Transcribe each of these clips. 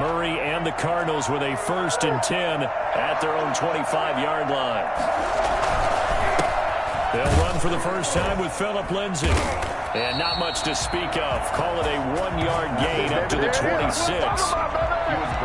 Murray and the Cardinals with a 1st and 10 at their own 25-yard line. They'll run for the first time with Phillip Lindsay. And not much to speak of. Call it a 1-yard gain up to the 26.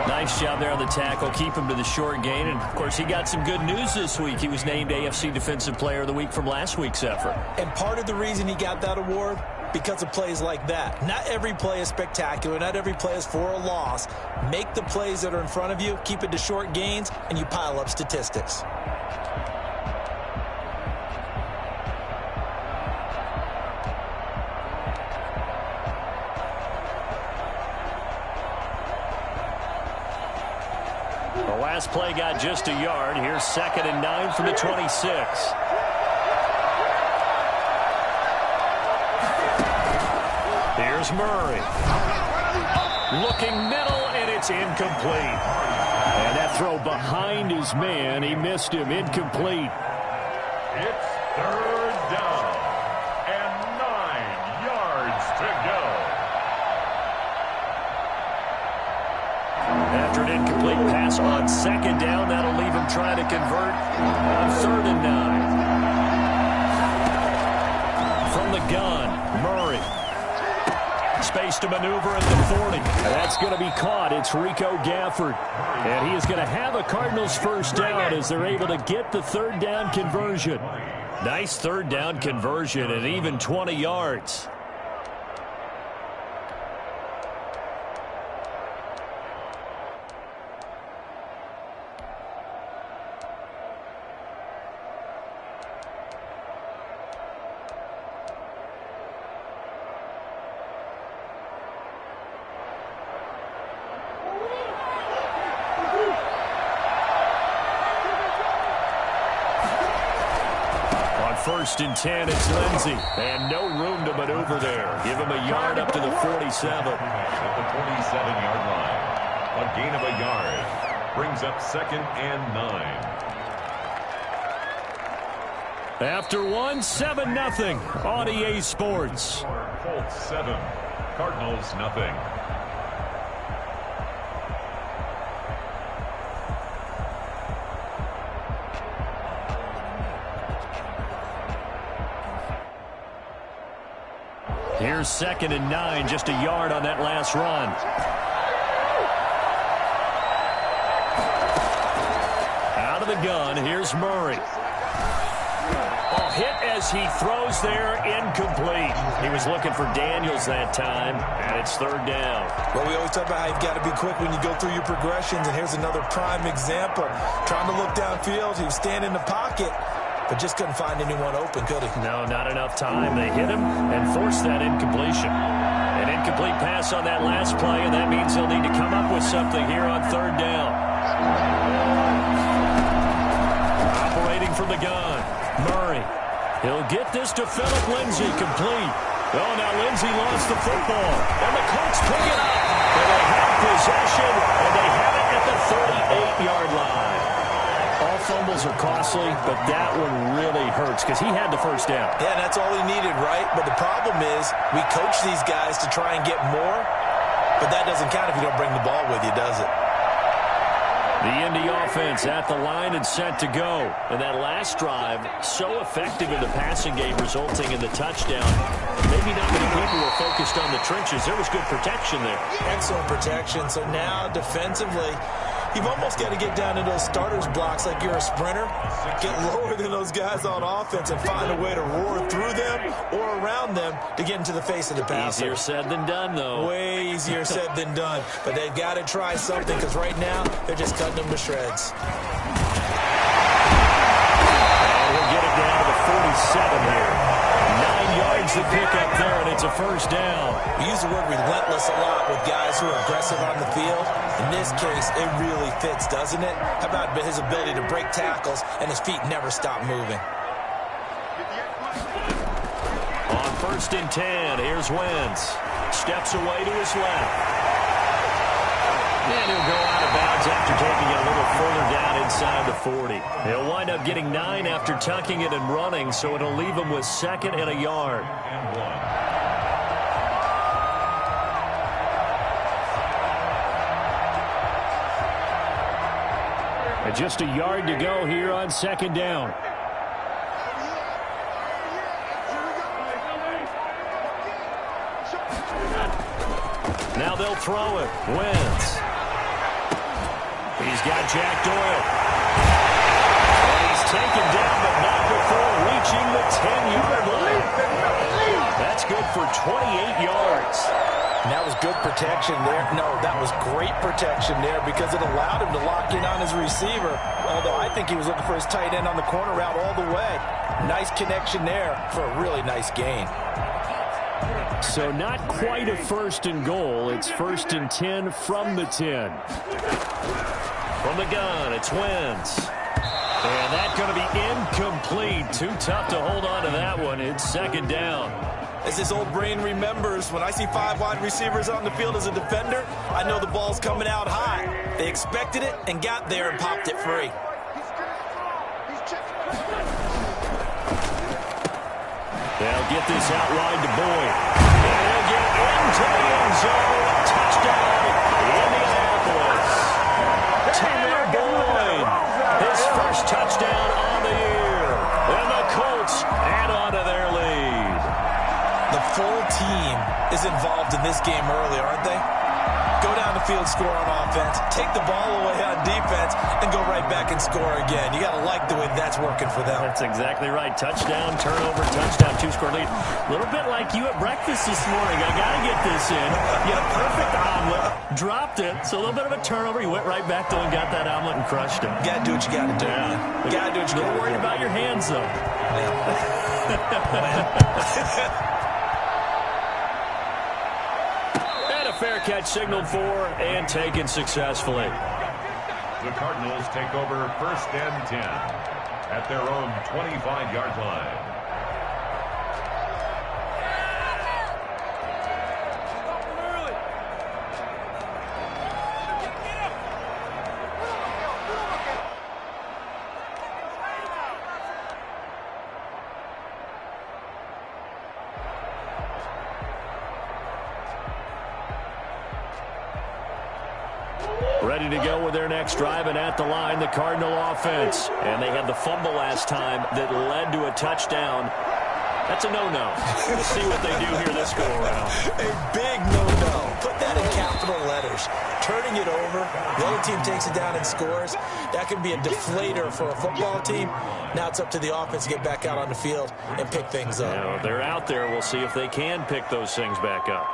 Nice job there on the tackle. Keep him to the short gain. And, of course, he got some good news this week. He was named AFC Defensive Player of the Week from last week's effort. And part of the reason he got that award, because of plays like that. Not every play is spectacular. Not every play is for a loss. Make the plays that are in front of you, keep it to short gains, and you pile up statistics. The last play got just a yard. Here's 2nd and 9 from the 26. Here's Murray. Looking middle, and it's incomplete. And that throw behind his man. He missed him. Incomplete. It's 3rd down and 9 yards to go. After an incomplete pass on 2nd down, that'll leave him trying to convert on 3rd and 9. From the gun, Murray. Space to maneuver at the 40. That's going to be caught. It's Rico Gafford. And he is going to have a Cardinals first down as they're able to get the 3rd down conversion. Nice 3rd down conversion and even 20 yards. On 1st and 10, it's Lindsay. And no room to maneuver there. Give him a yard up to the 47. At the 47-yard line. A gain of a yard. Brings up 2nd and 9. After 7-0 on EA Sports. Colts 7, Cardinals nothing. Here's 2nd and 9, just a yard on that last run. Out of the gun, here's Murray. Hit as he throws there, incomplete. He was looking for Daniels that time, and it's 3rd down. Well, we always talk about how you've got to be quick when you go through your progressions, and here's another prime example. Trying to look downfield, he was standing in the pocket, but just couldn't find anyone open, could he? No, not enough time. They hit him and forced that incompletion. An incomplete pass on that last play, and that means they'll need to come up with something here on 3rd down. Operating from the gun, Murray. He'll get this to Phillip Lindsay, complete. Oh, now Lindsay lost the football, and the Colts pick it up. And they have possession, and they have it at the 38-yard line. All fumbles are costly, but that one really hurts because he had the first down. Yeah, and that's all he needed, right? But the problem is we coach these guys to try and get more, but that doesn't count if you don't bring the ball with you, does it? The Indy offense at the line and set to go. And that last drive, so effective in the passing game, resulting in the touchdown. Maybe not many people were focused on the trenches. There was good protection there. Excellent protection. So now, defensively, you've almost got to get down into those starters blocks like you're a sprinter. Get lower than those guys on offense and find a way to roar through them or around them to get into the face of the passer. Easier said than done, though. Way easier said than done. But they've got to try something because right now they're just cutting them to shreds. And we'll get it down to the 47 here. 9 yards to pick up there, and it's a first down. We use the word relentless a lot with guys who are aggressive on the field. In this case, it really fits, doesn't it? How about his ability to break tackles and his feet never stop moving? On 1st and 10, here's Wentz. Steps away to his left. And he'll go out of bounds after taking it a little further down inside the 40. He'll wind up getting 9 after tucking it and running, so it'll leave him with 2nd and a yard. And 1. And just a yard to go here on second down. Now they'll throw it. Wentz. He's got Jack Doyle. And he's taken down, but not before reaching the 10-yard line. That's good for 28 yards. And that was good protection there. No, that was great protection there because it allowed him to lock in on his receiver. Although I think he was looking for his tight end on the corner route all the way. Nice connection there for a really nice gain. So not quite a first and goal. It's first and 10 from the 10. From the gun, it's Wentz. And that's going to be incomplete. Too tough to hold on to that one. It's second down. As his old brain remembers, when I see 5 wide receivers on the field as a defender, I know the ball's coming out high. They expected it and got there and popped it free. They'll get this out wide to Boyd. And he'll get into the end zone. Touchdown, Indianapolis. Tyler Boyd, his first touchdown on the year. And the Colts add on to their lead. The full team is involved in this game early, aren't they? Go down the field, score on offense, take the ball away on defense, and go right back and score again. You got to like the way that's working for them. That's exactly right. Touchdown, turnover, touchdown, 2-score lead. A little bit like you at breakfast this morning. I got to get this in. You had a perfect omelet, dropped it, so a little bit of a turnover. You went right back though and got that omelet and crushed it. You got to do what you got to do, man. You got to do what you got to do. A little worried about your hands, though. Yeah. Fair catch signaled for and taken successfully. The Cardinals take over first and 10 at their own 25-yard line. Ready to go with their next drive, and at the line, the Cardinal offense. And they had the fumble last time that led to a touchdown. That's a no-no. We'll see what they do here this go-around. A big no-no. Put that in capital letters. Turning it over, the other team takes it down and scores. That can be a deflator for a football team. Now it's up to the offense to get back out on the field and pick things up. Now, they're out there. We'll see if they can pick those things back up.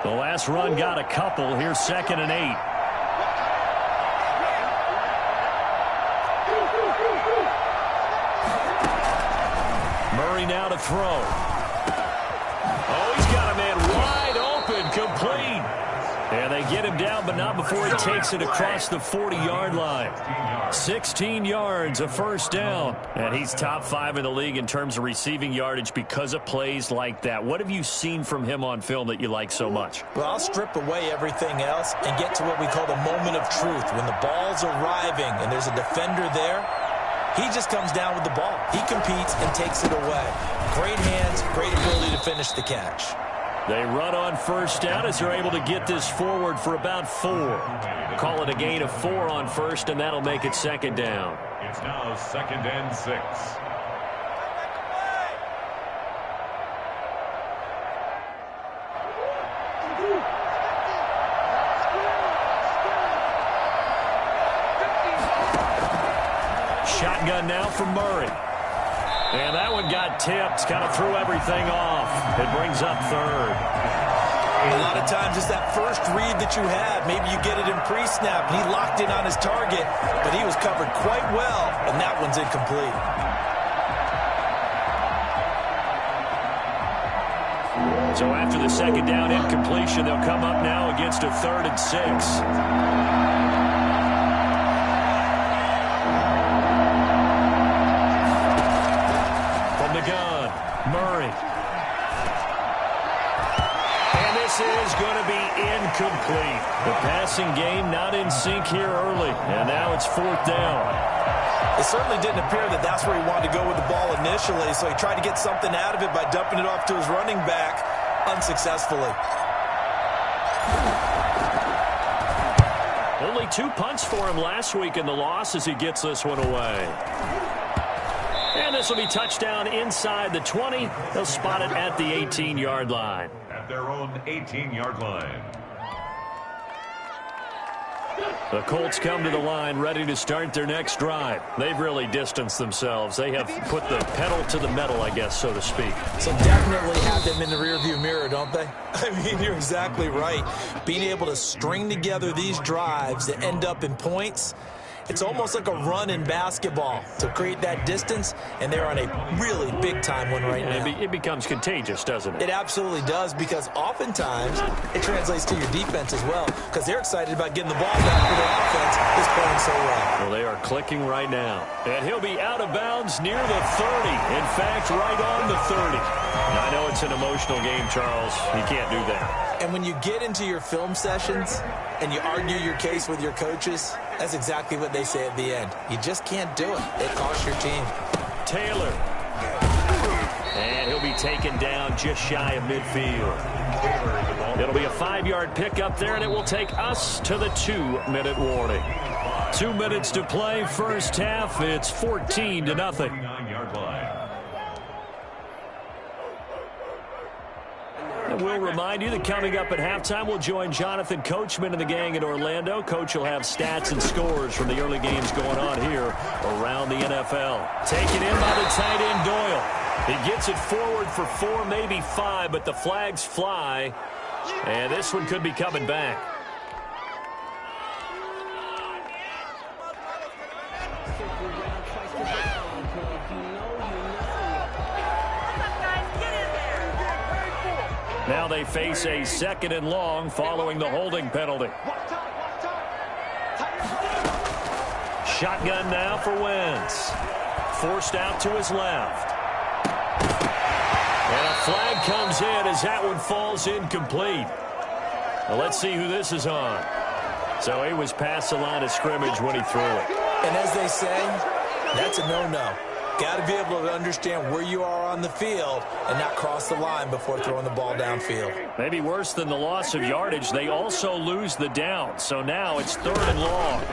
The last run got a couple. Here's 2nd and 8. Murray now to throw. Oh, he's got a man wide open, complete. And they get him down, but not before he takes it across the 40-yard line. 16 yards, a first down. And he's top 5 in the league in terms of receiving yardage because of plays like that. What have you seen from him on film that you like so much? Well, I'll strip away everything else and get to what we call the moment of truth. When the ball's arriving and there's a defender there, he just comes down with the ball. He competes and takes it away. Great hands, great ability to finish the catch. They run on first down as they're able to get this forward for about 4. Call it a gain of 4 on first, and that'll make it second down. It's now 2nd and 6. Shotgun now from Murray. And that one got tipped, kind of threw everything off. It brings up 3rd. A lot of times it's that first read that you have. Maybe you get it in pre-snap, and he locked in on his target, but he was covered quite well, and that one's incomplete. So after the second down incompletion, they'll come up now against a 3rd and 6. Murray. And this is going to be incomplete. The passing game not in sync here early. And now it's 4th down. It certainly didn't appear that that's where he wanted to go with the ball initially, so he tried to get something out of it by dumping it off to his running back unsuccessfully. Only only 2 punts for him last week in the loss as he gets this one away. And this will be touchdown inside the 20. They'll spot it at the 18-yard line. At their own 18-yard line. The Colts come to the line ready to start their next drive. They've really distanced themselves. They have put the pedal to the metal, I guess, so to speak. So definitely have them in the rearview mirror, don't they? I mean, you're exactly right. Being able to string together these drives that end up in points, it's almost like a run in basketball to create that distance, and they're on a really big-time one right now. It becomes contagious, doesn't it? It absolutely does, because oftentimes it translates to your defense as well, because they're excited about getting the ball back for their offense is playing so well. Well, they are clicking right now. And he'll be out of bounds near the 30. In fact, right on the 30. Now, I know it's an emotional game, Charles. You can't do that. And when you get into your film sessions and you argue your case with your coaches, that's exactly what they say at the end. You just can't do it. It costs your team. Taylor. And he'll be taken down just shy of midfield. It'll be a 5-yard pickup there, and it will take us to the 2-minute warning. 2 minutes to play, first half. It's 14-0. 9-yard line. And we'll remind you that coming up at halftime, we'll join Jonathan Coachman and the gang in Orlando. Coach will have stats and scores from the early games going on here around the NFL. Taken in by the tight end, Doyle. He gets it forward for 4, maybe 5, but the flags fly. And this one could be coming back. Now they face a 2nd and long following the holding penalty. Shotgun now for Wentz. Forced out to his left. And a flag comes in as that one falls incomplete. Well, let's see who this is on. So he was past the line of scrimmage when he threw it. And as they say, that's a no-no. Got to be able to understand where you are on the field and not cross the line before throwing the ball downfield. Maybe worse than the loss of yardage, they also lose the down. So now it's 3rd and long.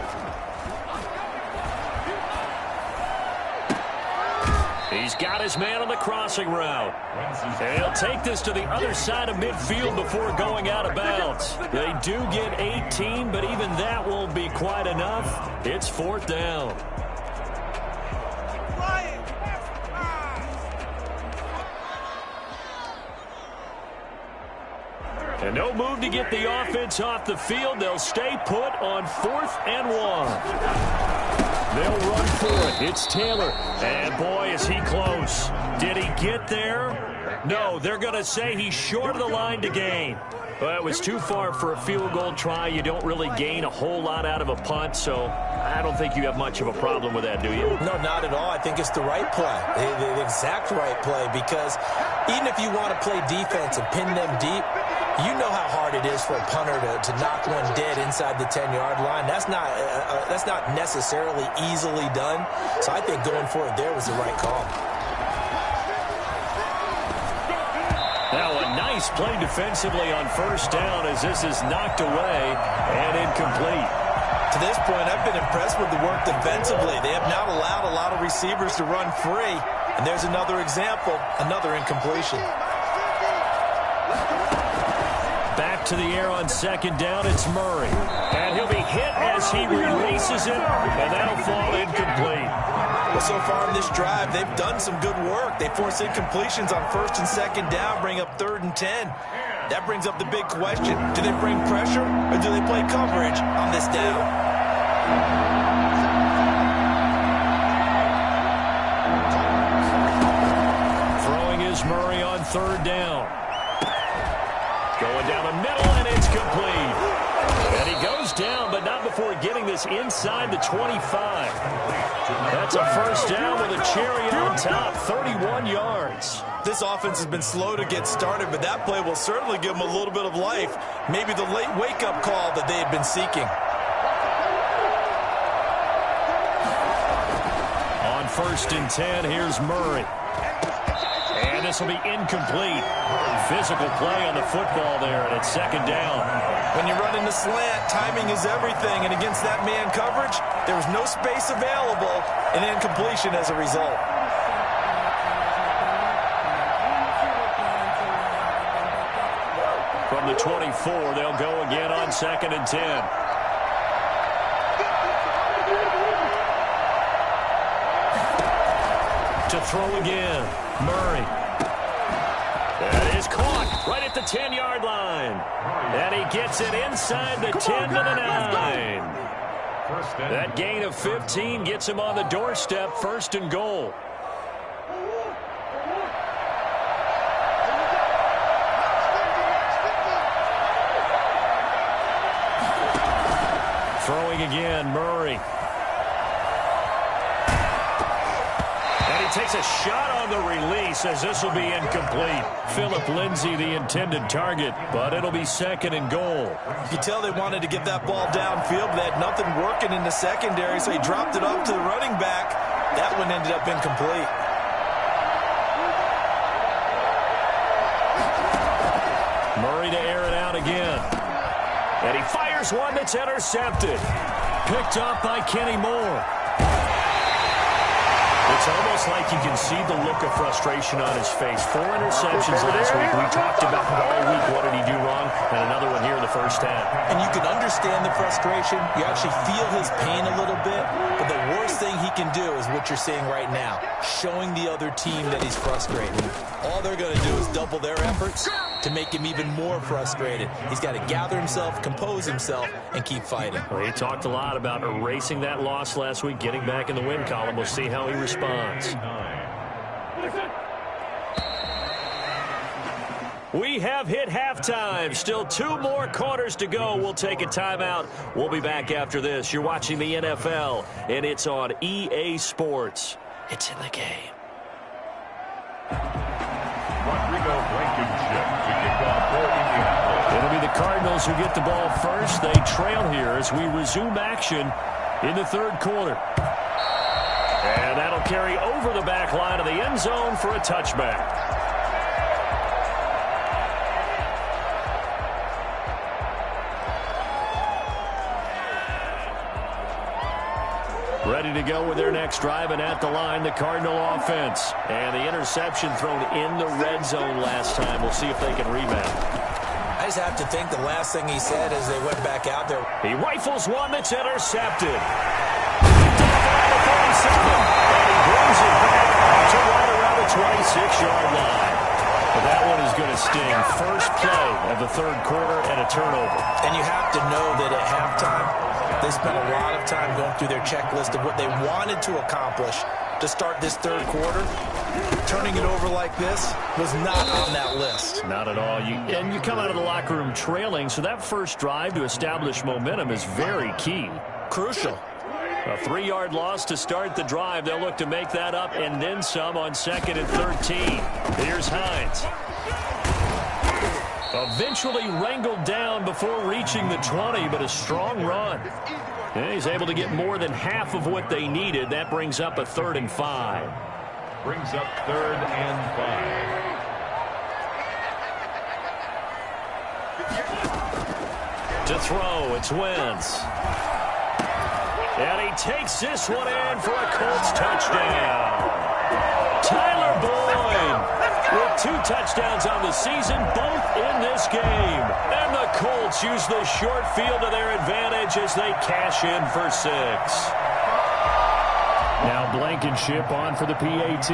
He's got his man on the crossing route. And he'll take this to the other side of midfield before going out of bounds. They do get 18, but even that won't be quite enough. It's 4th down. And no move to get the offense off the field. They'll stay put on 4th and 1. They'll run for it. It's Taylor. And, boy, is he close. Did he get there? No, they're going to say he's short of the line to gain. Well, it was too far for a field goal try. You don't really gain a whole lot out of a punt, so I don't think you have much of a problem with that, do you? No, not at all. I think it's the right play, the exact right play, because even if you want to play defense and pin them deep, you know how hard it is for a punter to knock one dead inside the 10-yard line. That's not necessarily easily done, so I think going for it there was the right call. Now a nice play defensively on 1st down as this is knocked away and incomplete. To this point, I've been impressed with the work defensively. They have not allowed a lot of receivers to run free. And there's another example, another incompletion. Back to the air on 2nd down, it's Murray. And he'll be hit as he releases it, and that'll fall incomplete. Well, so far in this drive, they've done some good work. They force incompletions on 1st and 2nd down, bring up 3rd and 10. That brings up the big question. Do they bring pressure or do they play coverage on this down? Throwing is Murray on 3rd down. Going down the middle, and it's complete. And he goes down, but not before getting this inside the 25. That's a 1st down with a cherry on top, 31 yards. This offense has been slow to get started, but that play will certainly give them a little bit of life. Maybe the late wake-up call that they had been seeking. On 1st and 10, here's Murray. And this will be incomplete. Physical play on the football there, and it's 2nd down. When you run in the slant, timing is everything, and against that man coverage, there was no space available, and incompletion as a result. From the 24, they'll go again on 2nd and 10. To throw again, Murray. That is caught right at the 10-yard line. And he gets it inside the 10 to the 9. That gain of 15 gets him on the doorstep, 1st and goal. Throwing again, Murray. And he takes a shot on the release as this will be incomplete. Philip Lindsay, the intended target, but it'll be 2nd and goal. You can tell they wanted to get that ball downfield, but they had nothing working in the secondary, so he dropped it off to the running back. That one ended up incomplete. Murray to air it out again. And he fires one that's intercepted. Picked up by Kenny Moore. It's almost like you can see the look of frustration on his face. 4 interceptions last week. We talked about all week what did he do wrong, and another one here in the first half. And you can understand the frustration. You actually feel his pain a little bit. But the worst thing he can do is what you're seeing right now, showing the other team that he's frustrated. All they're going to do is double their efforts to make him even more frustrated. He's got to gather himself, compose himself, and keep fighting. Well, he talked a lot about erasing that loss last week, getting back in the win column. We'll see how he responds. We have hit halftime. Still 2 more quarters to go. We'll take a timeout. We'll be back after this. You're watching the NFL, and it's on EA Sports. It's in the game. Rodrigo Blankenship to kick off for Indianapolis. It'll be the Cardinals who get the ball first. They trail here as we resume action in the 3rd quarter. And that'll carry over the back line of the end zone for a touchback. Ready to go with their next drive, and at the line, the Cardinal offense. And the interception thrown in the red zone last time. We'll see if they can rebound. I just have to think the last thing he said as they went back out there. He rifles one that's intercepted. And he brings it back to right around the 26-yard line. But that one is going to sting. First play of the 3rd quarter and a turnover. And you have to know that at halftime, they spent a lot of time going through their checklist of what they wanted to accomplish to start this 3rd quarter. Turning it over like this was not on that list. Not at all. And you come out of the locker room trailing, so that first drive to establish momentum is very key. Crucial. A 3-yard loss to start the drive. They'll look to make that up and then some on 2nd and 13. Here's Hines. Eventually wrangled down before reaching the 20, but a strong run. And he's able to get more than half of what they needed. That brings up a 3rd and 5. Brings up 3rd and 5. To throw, it's Wentz. And he takes this one in for a Colts touchdown. Tyler Boyd with 2 touchdowns on the season, both in this game. And the Colts use the short field to their advantage as they cash in for 6. Now Blankenship on for the PAT.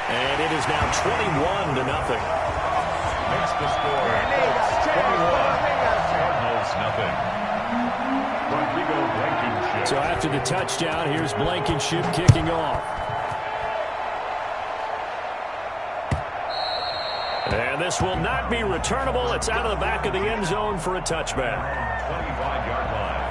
And it is now 21-0. Makes the score. 21. Cardinals nothing. Rodrigo Blankenship. So after the touchdown, here's Blankenship kicking off. And this will not be returnable. It's out of the back of the end zone for a touchback. 25-yard line.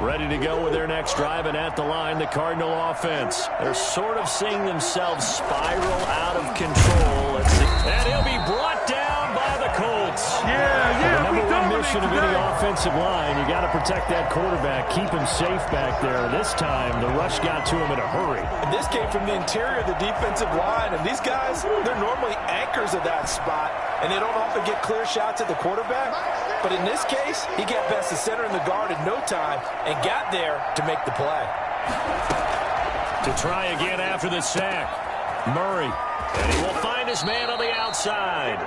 Ready to go with their next drive, and at the line, the Cardinal offense. They're sort of seeing themselves spiral out of control. And he'll be brought down by the Colts. The number 1 position of any offensive line. You got to protect that quarterback, keep him safe back there. This time, the rush got to him in a hurry. And this came from the interior of the defensive line. And these guys, they're normally anchors of that spot, and they don't often get clear shots at the quarterback. But in this case, he got past the center and the guard in no time and got there to make the play. To try again after the sack, Murray. And he will find his man on the outside.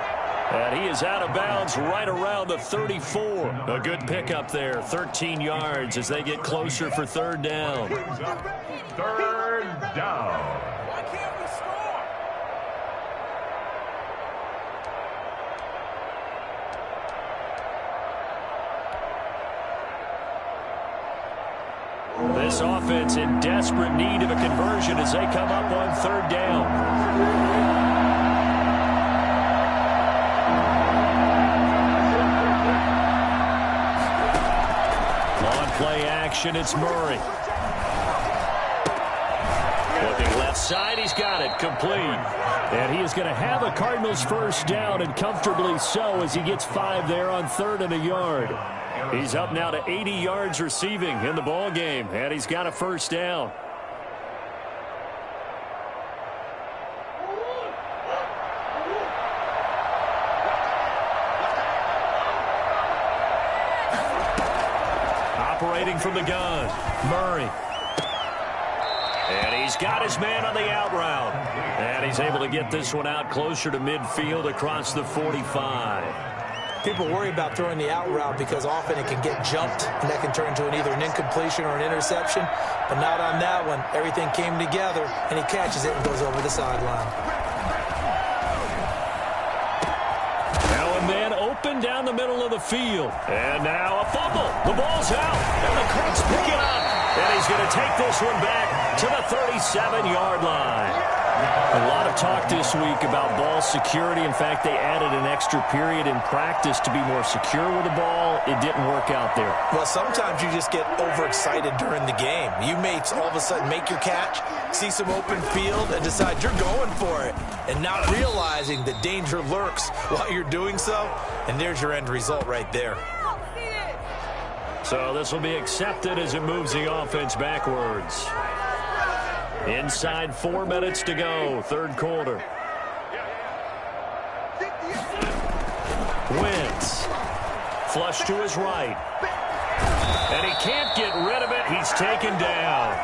And he is out of bounds right around the 34. A good pickup there, 13 yards as they get closer for third down. Third down. This offense in desperate need of a conversion as they come up on third down. Play action, it's Murray. Looking left side, he's got it, complete. And he is going to have a Cardinals first down, and comfortably so, as he gets 5 there on 3rd and a yard. He's up now to 80 yards receiving in the ball game, and he's got a first down. Operating from the gun, Murray. And he's got his man on the out route. And he's able to get this one out closer to midfield across the 45. People worry about throwing the out route because often it can get jumped, and that can turn into either an incompletion or an interception. But not on that one. Everything came together, and he catches it and goes over the sideline. Now a man open down the middle of the field. And now a fumble. The ball's out. And the Colts pick it up. And he's going to take this one back to the 37-yard line. A lot of talk this week about ball security. In fact, they added an extra period in practice to be more secure with the ball. It didn't work out there. Well, sometimes you just get overexcited during the game. You may all of a sudden make your catch, see some open field, and decide you're going for it, and not realizing the danger lurks while you're doing so, and there's your end result right there. So this will be accepted as it moves the offense backwards. Inside 4 minutes to go, third quarter. Wentz. Flush to his right. And he can't get rid of it. He's taken down.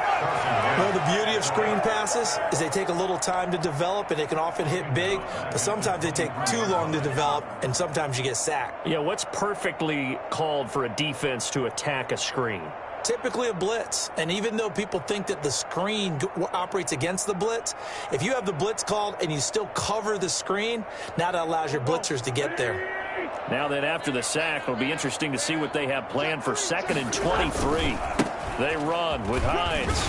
Well, the beauty of screen passes is they take a little time to develop, and they can often hit big, but sometimes they take too long to develop, and sometimes you get sacked. Yeah, what's perfectly called for a defense to attack a screen? Typically a blitz, and even though people think that the screen operates against the blitz, if you have the blitz called and you still cover the screen, now that allows your blitzers to get there. Now that after the sack, it'll be interesting to see what they have planned for 2nd and 23. They run with Hines.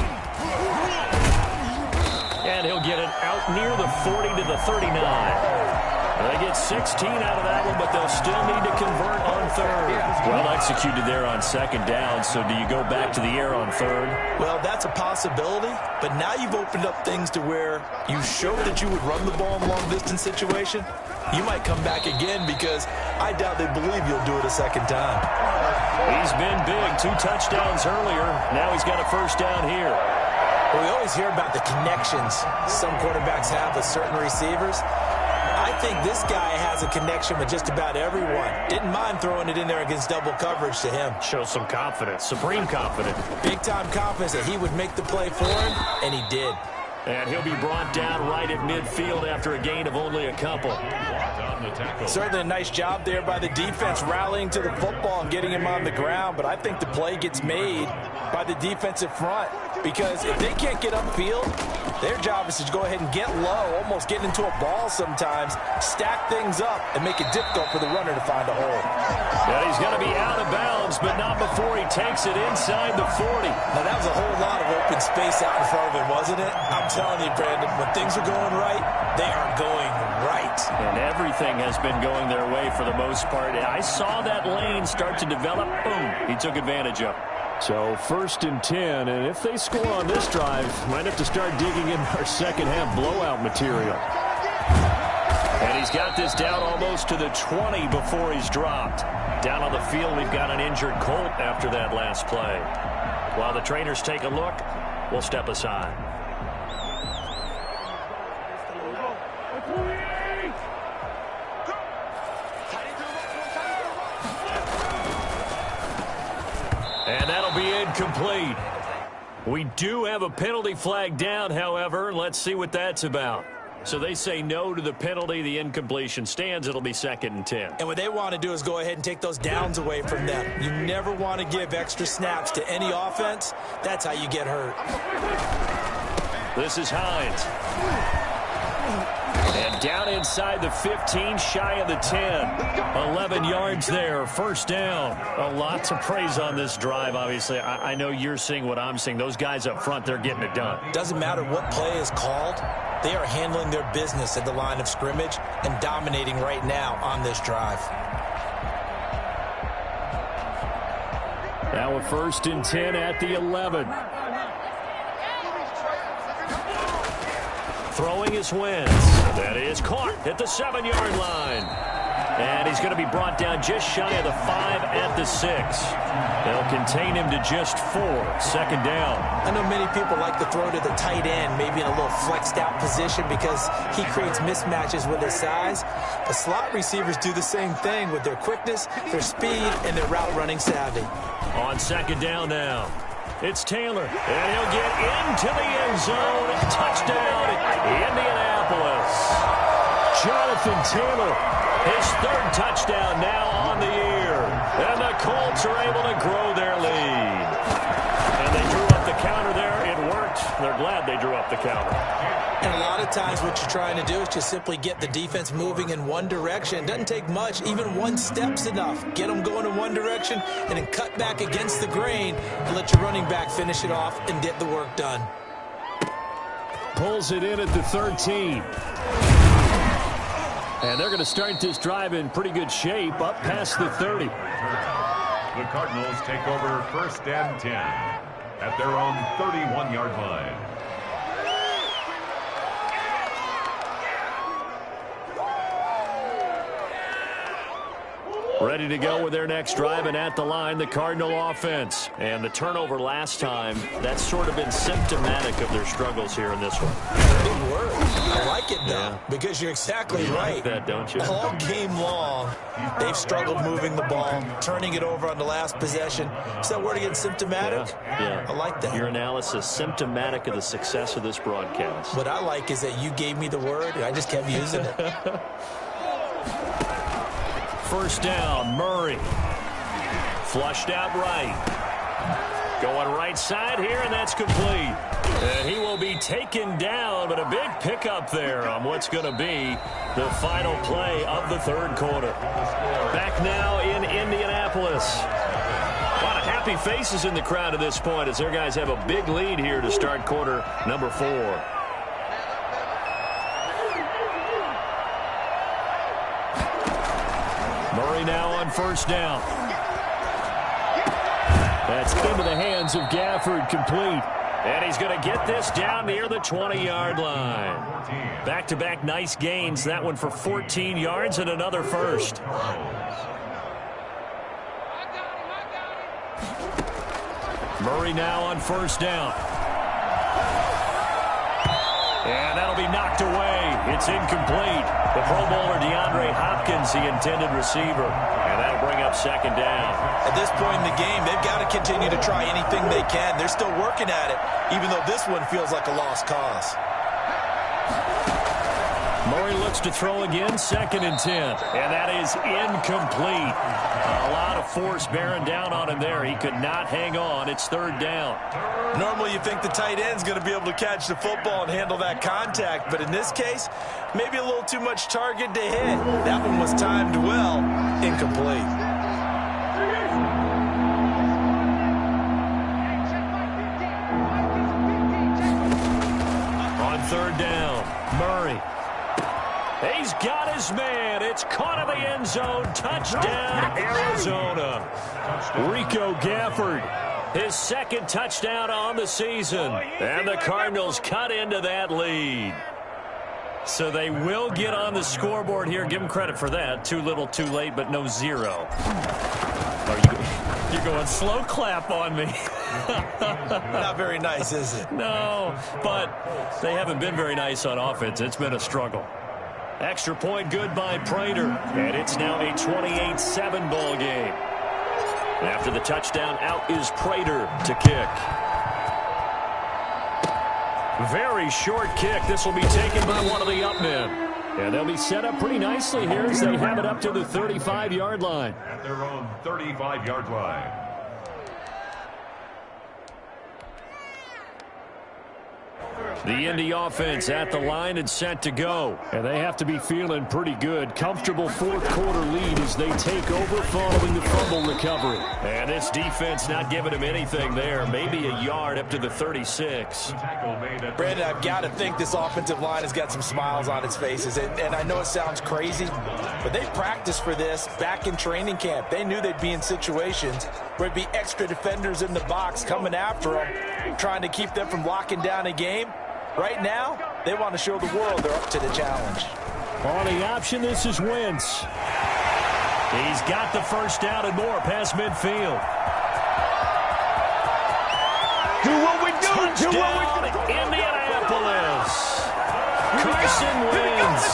And he'll get it out near the 40 to the 39. They get 16 out of that one, but they'll still need to convert on 3rd. Well executed there on 2nd down, so do you go back to the air on 3rd? Well, that's a possibility, but now you've opened up things to where you showed that you would run the ball in a long-distance situation. You might come back again because I doubt they believe you'll do it a 2nd time. He's been big, 2 touchdowns earlier. Now he's got a first down here. Well, we always hear about the connections some quarterbacks have with certain receivers. I think this guy has a connection with just about everyone. Didn't mind throwing it in there against double coverage to him. Shows some confidence, supreme confidence. Big-time confidence that he would make the play for him, and he did. And he'll be brought down right at midfield after a gain of only a couple. Certainly a nice job there by the defense rallying to the football and getting him on the ground, but I think the play gets made by the defensive front because if they can't get upfield, their job is to go ahead and get low, almost get into a ball sometimes, stack things up, and make it difficult for the runner to find a hole. Yeah, he's going to be out of bounds, but not before he takes it inside the 40. Now, that was a whole lot of open space out in front of him, wasn't it? I'm telling you, Brandon, when things are going right, they are going right. And everything has been going their way for the most part. I saw that lane start to develop. Boom. He took advantage of it. So 1st and 10, and if they score on this drive, might have to start digging in our second half blowout material. And he's got this down almost to the 20 before he's dropped. Down on the field, we've got an injured Colt after that last play. While the trainers take a look, we'll step aside. And that'll be incomplete. We do have a penalty flag down, however. Let's see what that's about. So they say no to the penalty. The incompletion stands. It'll be 2nd and 10. And what they want to do is go ahead and take those downs away from them. You never want to give extra snaps to any offense. That's how you get hurt. This is Hines. And down inside the 15, shy of the 10. 11 yards there, 1st down. A lot to praise on this drive, obviously. I know you're seeing what I'm seeing. Those guys up front, they're getting it done. Doesn't matter what play is called. They are handling their business at the line of scrimmage and dominating right now on this drive. Now a 1st and 10 at the 11. Throwing is Wentz. That is caught at the 7-yard line. And he's going to be brought down just shy of the 5 at the 6. They'll contain him to just 4. 2nd down. I know many people like to throw to the tight end, maybe in a little flexed out position because he creates mismatches with his size. But slot receivers do the same thing with their quickness, their speed, and their route running savvy. On 2nd down now. It's Taylor, and he'll get into the end zone. Touchdown, Indianapolis. Jonathan Taylor, his 3rd touchdown now on the year. And the Colts are able to grow their lead. And they drew up the counter there. It worked. They're glad they drew up the counter. And a lot of times what you're trying to do is just simply get the defense moving in one direction. It doesn't take much. Even one step's enough. Get them going in one direction and then cut back against the grain and let your running back finish it off and get the work done. Pulls it in at the 13. And they're going to start this drive in pretty good shape up past the 30. The Cardinals take over 1st and 10 at their own 31-yard line. Ready to go with their next drive, and at the line, the Cardinal offense. And the turnover last time, that's sort of been symptomatic of their struggles here in this one. Big word. I like it, though, because you're exactly right. Like that, don't you? All game long, they've struggled moving the ball, turning it over on the last possession. Is that word again, symptomatic? Yeah. I like that. Your analysis, symptomatic of the success of this broadcast. What I like is that you gave me the word, and I just kept using it. 1st down, Murray. Flushed out right. Going right side here, and that's complete. And he will be taken down, but a big pickup there on what's going to be the final play of the 3rd quarter. Back now in Indianapolis. A lot of happy faces in the crowd at this point as their guys have a big lead here to start quarter number 4. Murray now on 1st down. That's into the hands of Gafford, complete. And he's going to get this down near the 20-yard line. Back-to-back nice gains. That one for 14 yards and another 1st. Murray now on 1st down. And that'll be knocked away. It's incomplete. The Pro Bowler DeAndre Hopkins, the intended receiver. And that'll bring up 2nd down. At this point in the game, they've got to continue to try anything they can. They're still working at it, even though this one feels like a lost cause. Murray looks to throw again, 2nd and 10. And that is incomplete. A lot of force bearing down on him there. He could not hang on. It's 3rd down. Normally you think the tight end's going to be able to catch the football and handle that contact, but in this case, maybe a little too much target to hit. That one was timed well, incomplete. On 3rd down, Murray. He's got his man. It's caught in the end zone. Touchdown, Arizona. Rico Gafford, his 2nd touchdown on the season. And the Cardinals cut into that lead. So they will get on the scoreboard here. Give them credit for that. Too little, too late, but no zero. You're going slow clap on me. Not very nice, is it? No, but they haven't been very nice on offense. It's been a struggle. Extra point good by Prater. And it's now a 28-7 ball game. After the touchdown, out is Prater to kick. Very short kick. This will be taken by one of the up men. And they'll be set up pretty nicely here as they have it up to the 35-yard line. At their own 35-yard line. The Indy offense at the line and set to go. And they have to be feeling pretty good. Comfortable fourth-quarter lead as they take over following the fumble recovery. And this defense not giving them anything there. Maybe a yard up to the 36. Brandon, I've got to think this offensive line has got some smiles on its faces. And I know it sounds crazy, but they practiced for this back in training camp. They knew they'd be in situations where it'd be extra defenders in the box coming after them, trying to keep them from locking down a game. Right now, they want to show the world they're up to the challenge. On the option, this is Wentz. He's got the first down and more past midfield. Do what we do. Touchdown, Indianapolis. Carson Wentz,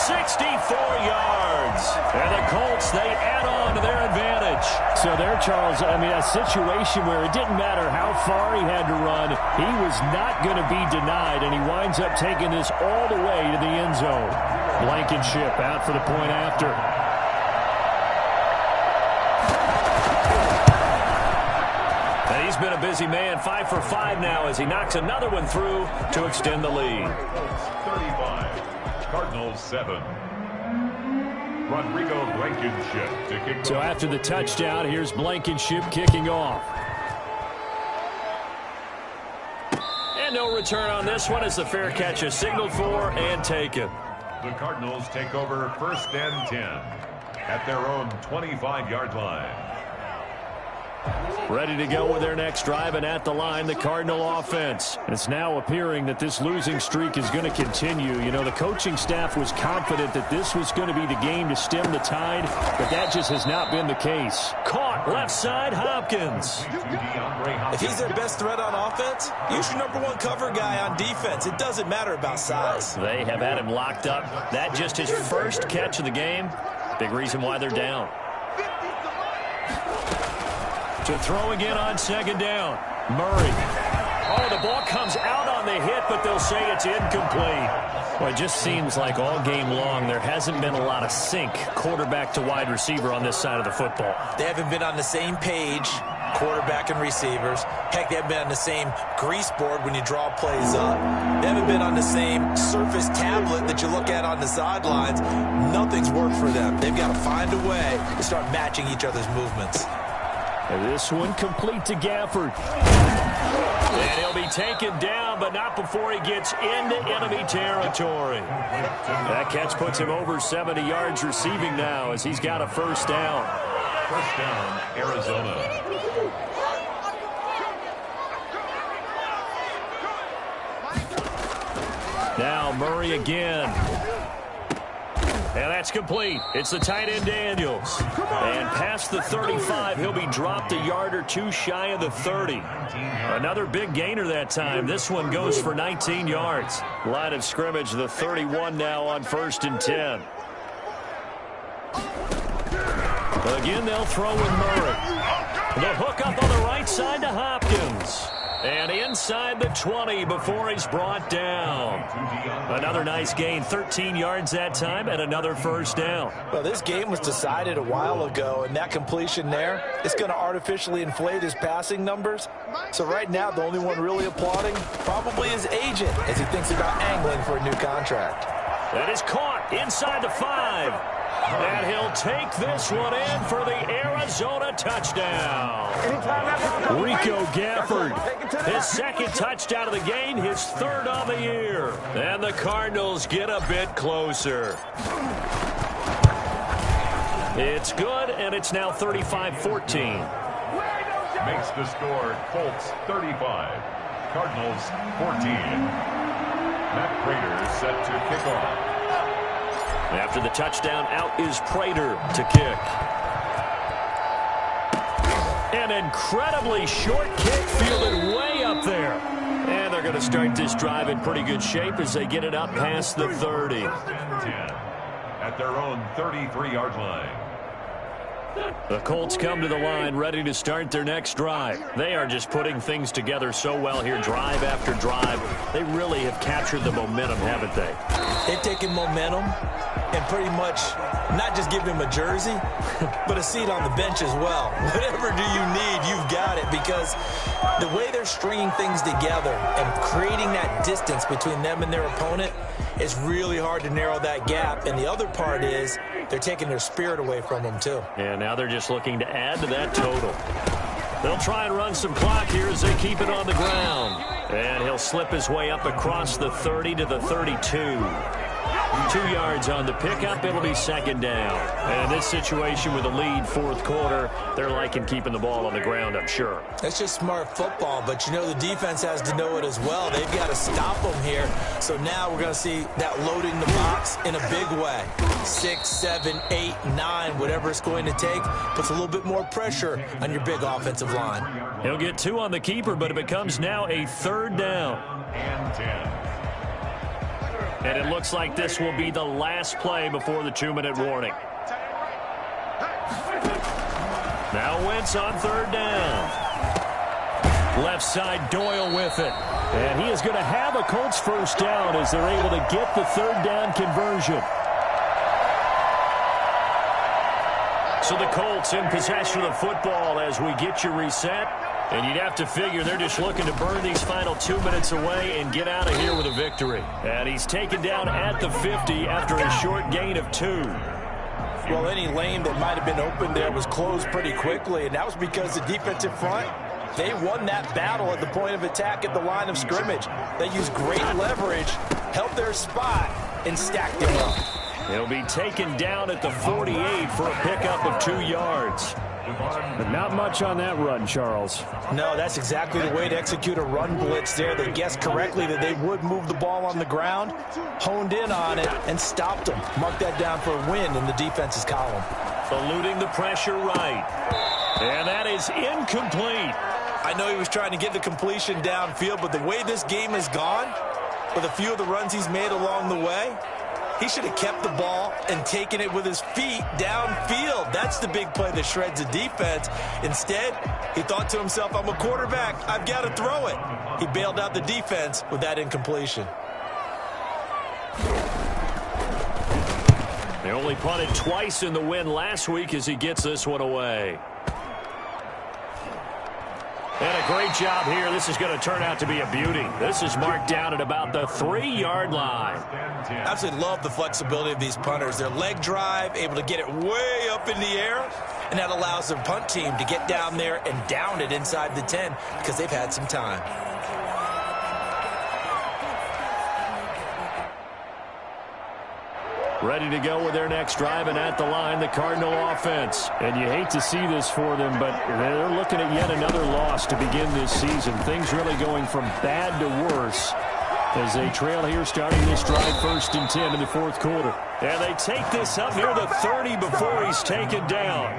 64 yards. And the Colts, they add on to their advantage. So there, Charles, I mean, a situation where it didn't matter how far he had to run, he was not going to be denied, and he winds up taking this all the way to the end zone. Blankenship out for the point after. And he's been a busy man, 5 for 5 now as he knocks another one through to extend the lead. 35, Cardinals 7. Rodrigo Blankenship to kick off. So after the touchdown, here's Blankenship kicking off. And no return on this one as the fair catch is signaled for and taken. The Cardinals take over 1st and 10 at their own 25-yard line. Ready to go with their next drive, and at the line, the Cardinal offense. It's now appearing that this losing streak is going to continue. You know, the coaching staff was confident that this was going to be the game to stem the tide, but that just has not been the case. Caught left side, Hopkins. If he's their best threat on offense, use your #1 cover guy on defense. It doesn't matter about size. They have had him locked up. That just his first catch of the game. Big reason why they're down. To throw again on 2nd down. Murray. Oh, the ball comes out on the hit, but they'll say it's incomplete. Well, it just seems like all game long there hasn't been a lot of sync quarterback to wide receiver on this side of the football. They haven't been on the same page, quarterback and receivers. Heck, they haven't been on the same grease board when you draw plays up. They haven't been on the same surface tablet that you look at on the sidelines. Nothing's worked for them. They've got to find a way to start matching each other's movements. And this one complete to Gafford. And he'll be taken down, but not before he gets into enemy territory. That catch puts him over 70 yards receiving now as he's got a first down. First down, Arizona. Now Murray again. And that's complete. It's the tight end Daniels. And past the 35, he'll be dropped a yard or two shy of the 30. Another big gainer that time. This one goes for 19 yards. Line of scrimmage, the 31 now on 1st and 10. Again, they'll throw with Murray. The hook up on the right side to Hopkins. And inside the 20 before he's brought down. Another nice gain, 13 yards that time, and another first down. Well, this game was decided a while ago, and that completion there is going to artificially inflate his passing numbers. So right now, the only one really applauding probably his agent as he thinks about angling for a new contract. That is caught inside the 5. And he'll take this one in for the Arizona touchdown. Rico Gafford, his 2nd touchdown of the game, his 3rd of the year. And the Cardinals get a bit closer. It's good, and it's now 35-14. Makes the score Colts 35, Cardinals 14. Matt Prater's set to kick off. After the touchdown, out is Prater to kick. An incredibly short kick fielded way up there. And they're going to start this drive in pretty good shape as they get it up past the 30. First and 10 at their own 33-yard line. The Colts come to the line ready to start their next drive. They are just putting things together so well here, drive after drive. They really have captured the momentum, haven't they? They've taken momentum and pretty much not just give him a jersey, but a seat on the bench as well. Whatever do you need, you've got it, because the way they're stringing things together and creating that distance between them and their opponent is really hard to narrow that gap. And the other part is they're taking their spirit away from them, too. And now they're just looking to add to that total. They'll try and run some clock here as they keep it on the ground. And he'll slip his way up across the 30 to the 32. 2 yards on the pickup. It'll be second down. And this situation with a lead fourth quarter, they're liking keeping the ball on the ground, I'm sure. That's just smart football, but you know the defense has to know it as well. They've got to stop them here. So now we're going to see that loading the box in a big way. 6, 7, 8, 9, whatever it's going to take, puts a little bit more pressure on your big offensive line. He'll get 2 on the keeper, but it becomes now a third down. And 10. And it looks like this will be the last play before the 2-minute warning. Now Wentz on third down. Left side, Doyle with it. And he is going to have a Colts first down as they're able to get the third down conversion. So the Colts in possession of the football as we get you reset. And you'd have to figure they're just looking to burn these final 2 minutes away and get out of here with a victory. And he's taken down at the 50 after a short gain of 2. Well, any lane that might have been open there was closed pretty quickly, and that was because the defensive front, they won that battle at the point of attack at the line of scrimmage. They used great leverage, held their spot, and stacked him up. He'll be taken down at the 48 for a pickup of 2 yards. But not much on that run, Charles. No, that's exactly the way to execute a run blitz there. They guessed correctly that they would move the ball on the ground, honed in on it, and stopped them. Mark that down for a win in the defense's column. Eluding the pressure right. And that is incomplete. I know he was trying to get the completion downfield, but the way this game has gone, with a few of the runs he's made along the way, he should have kept the ball and taken it with his feet downfield. That's the big play that shreds the defense. Instead, he thought to himself, I'm a quarterback. I've got to throw it. He bailed out the defense with that incompletion. They only punted twice in the win last week as he gets this one away. And a great job here. This is going to turn out to be a beauty. This is marked down at about the 3-yard line. I absolutely love the flexibility of these punters. Their leg drive, able to get it way up in the air, and that allows their punt team to get down there and down it inside the 10 because they've had some time. Ready to go with their next drive, and at the line, the Cardinal offense. And you hate to see this for them, but they're looking at yet another loss to begin this season. Things really going from bad to worse as they trail here starting this drive 1st and 10 in the fourth quarter. And they take this up near the 30 before he's taken down.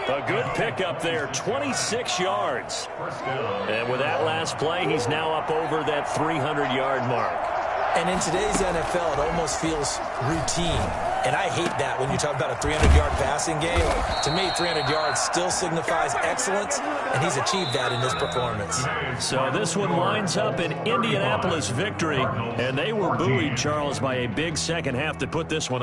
A good pickup there, 26 yards. And with that last play, he's now up over that 300-yard mark. And in today's NFL, it almost feels routine. And I hate that when you talk about a 300-yard passing game. To me, 300 yards still signifies excellence, and he's achieved that in this performance. So this one winds up an Indianapolis victory, and they were buoyed, Charles, by a big second half that put this one on.